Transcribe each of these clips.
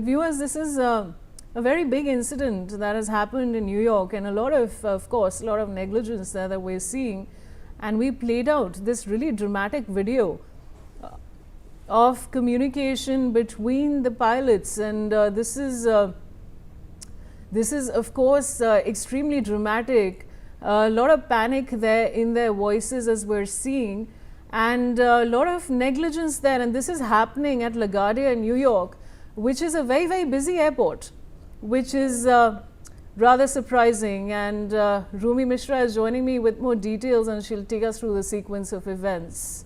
Viewers, this is a very big incident that has happened in New York, and a lot of course, a lot of negligence there that we're seeing. And we played out this really dramatic video of communication between the pilots, and this is of course extremely dramatic. A lot of panic there in their voices as we're seeing, and a lot of negligence there. And this is happening at LaGuardia in New York, which is a very, very busy airport, which is rather surprising. And Rumi Mishra is joining me with more details, and she'll take us through the sequence of events.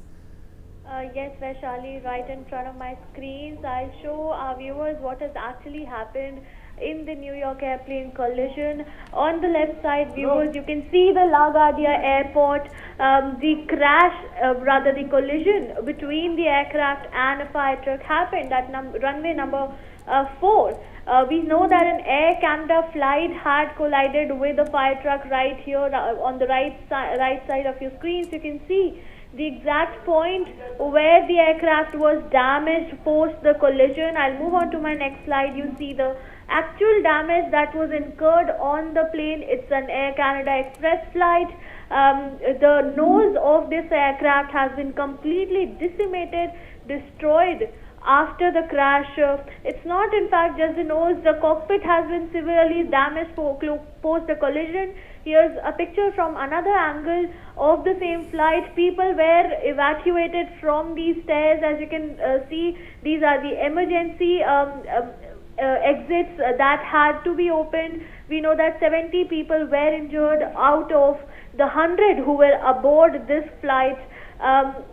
Yes, Vaishali, right in front of my screens, I'll show our viewers what has actually happened in the New York airplane collision. On the left side, viewers, you can see the LaGuardia airport. The crash, rather the collision between the aircraft and a fire truck happened at runway number 4. We know that an Air Canada flight had collided with a fire truck right here on the right side of your screens. You can see the exact point where the aircraft was damaged post the collision. I'll move on to my next slide. You see the actual damage that was incurred on the plane. It's an Air Canada Express flight. The nose of this aircraft has been completely decimated, destroyed after the crash. It's not in fact just the nose. The cockpit has been severely damaged post the collision. Here's a picture from another angle of the same flight. People were evacuated from these stairs. As you can see, these are the emergency exits that had to be opened. We know that 70 people were injured out of the 100 who were aboard this flight.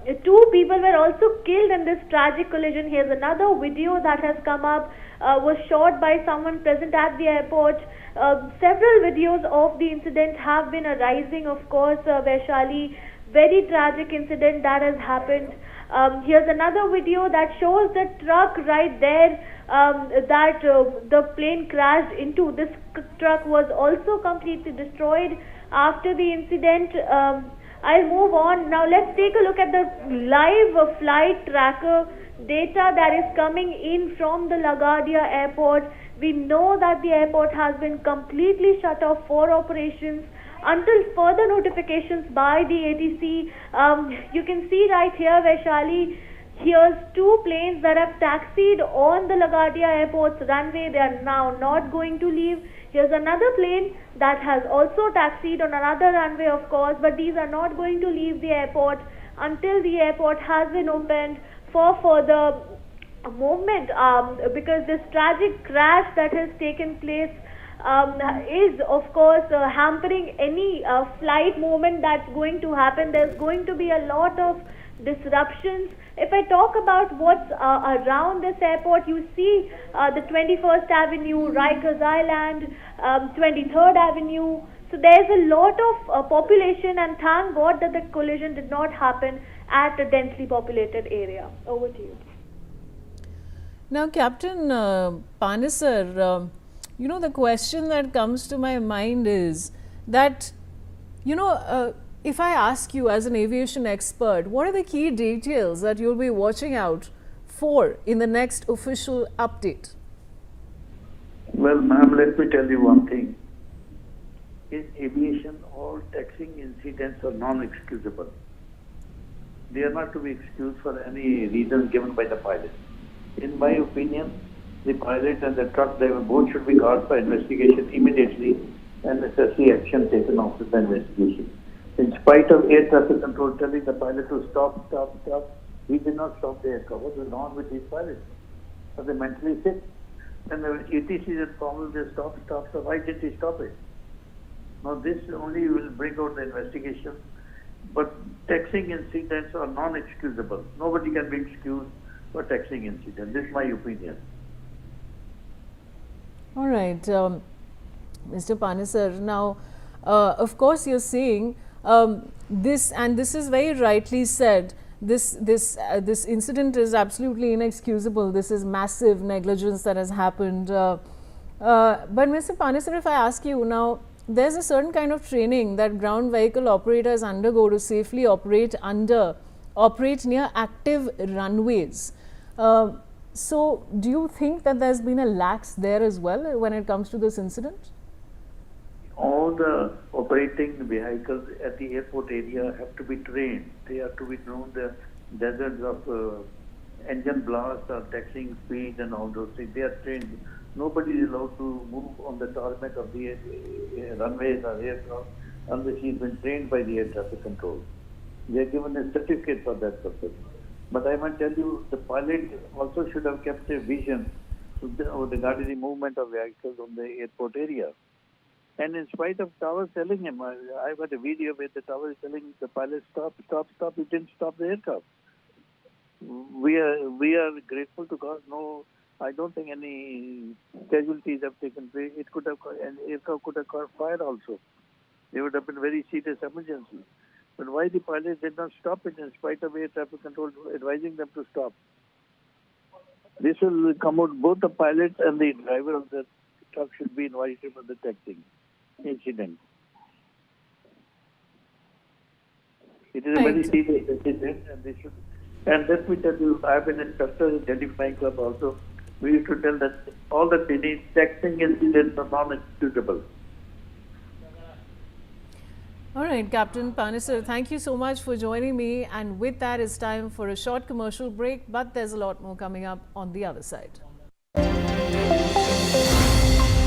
2 people were also killed in this tragic collision. Here's another video that has come up, was shot by someone present at the airport. Several videos of the incident have been arising, of course, Vaishali. Very tragic incident that has happened. Here's another video that shows the truck right there that the plane crashed into. This truck was also completely destroyed after the incident. I'll move on. Now let's take a look at the live flight tracker data that is coming in from the LaGuardia airport. We know that the airport has been completely shut off for operations until further notifications by the ATC. You can see right here, Vaishali, here's 2 planes that have taxied on the LaGuardia airport's runway. They are now not going to leave. Here's another plane that has also taxied on another runway, of course, but these are not going to leave the airport until the airport has been opened for further movement, because this tragic crash that has taken place is of course hampering any flight movement that's going to happen. There's going to be a lot of disruptions. If I talk about what's around this airport, you see the 21st Avenue, Rikers Island, 23rd Avenue. So there's a lot of population, and thank God that the collision did not happen at a densely populated area. Over to you. Now, Captain Panesar, you know, the question that comes to my mind is that, you know, if I ask you as an aviation expert, what are the key details that you'll be watching out for in the next official update? Well, ma'am, let me tell you one thing. In aviation, all taxiing incidents are non-excusable. They are not to be excused for any reason given by the pilot. In my opinion, the pilot and the truck driver both should be called for investigation immediately and necessary action taken after the investigation. In spite of air traffic control telling the pilot to stop, he did not stop the aircraft. What was wrong with these pilots? Are they mentally sick? When the ATC is informed, they stop, so why didn't he stop it? Now this only will bring out the investigation. But taxiing incidents are non-excusable. Nobody can be excused for taxiing incidents. This is my opinion. All right, Mr. Panesar. Now, of course, you're saying this, and this is very rightly said. This incident is absolutely inexcusable. This is massive negligence that has happened. But Mr. Panesar, if I ask you now, there's a certain kind of training that ground vehicle operators undergo to safely operate near active runways. So, do you think that there's been a lax there as well when it comes to this incident? All the operating vehicles at the airport area have to be trained. They have to be known the hazards of engine blast or taxiing speed and all those things. They are trained. Nobody is allowed to move on the tarmac of the runways or aircraft unless he's been trained by the air traffic control. They are given a certificate for that purpose. But I must tell you, the pilot also should have kept a vision regarding the movement of vehicles on the airport area. And in spite of Tower telling him, I got a video where the Tower is telling the pilot, stop, stop, stop. He didn't stop the aircraft. We are grateful to God. No, I don't think any casualties have taken place. It could have, an aircraft could have caught fire also. There would have been very serious emergency. But why the pilot did not stop it in spite of air traffic control advising them to stop? This will come out, both the pilot and the driver of the truck should be invited for the taxing incident. It is a very serious incident, and they should. And let me tell you, I have been an instructor in Delhi Flying Club also. We used to tell that all the taxing incidents are non-excusable. All right, Captain Panesar, thank you so much for joining me. And with that, it's time for a short commercial break, but there's a lot more coming up on the other side.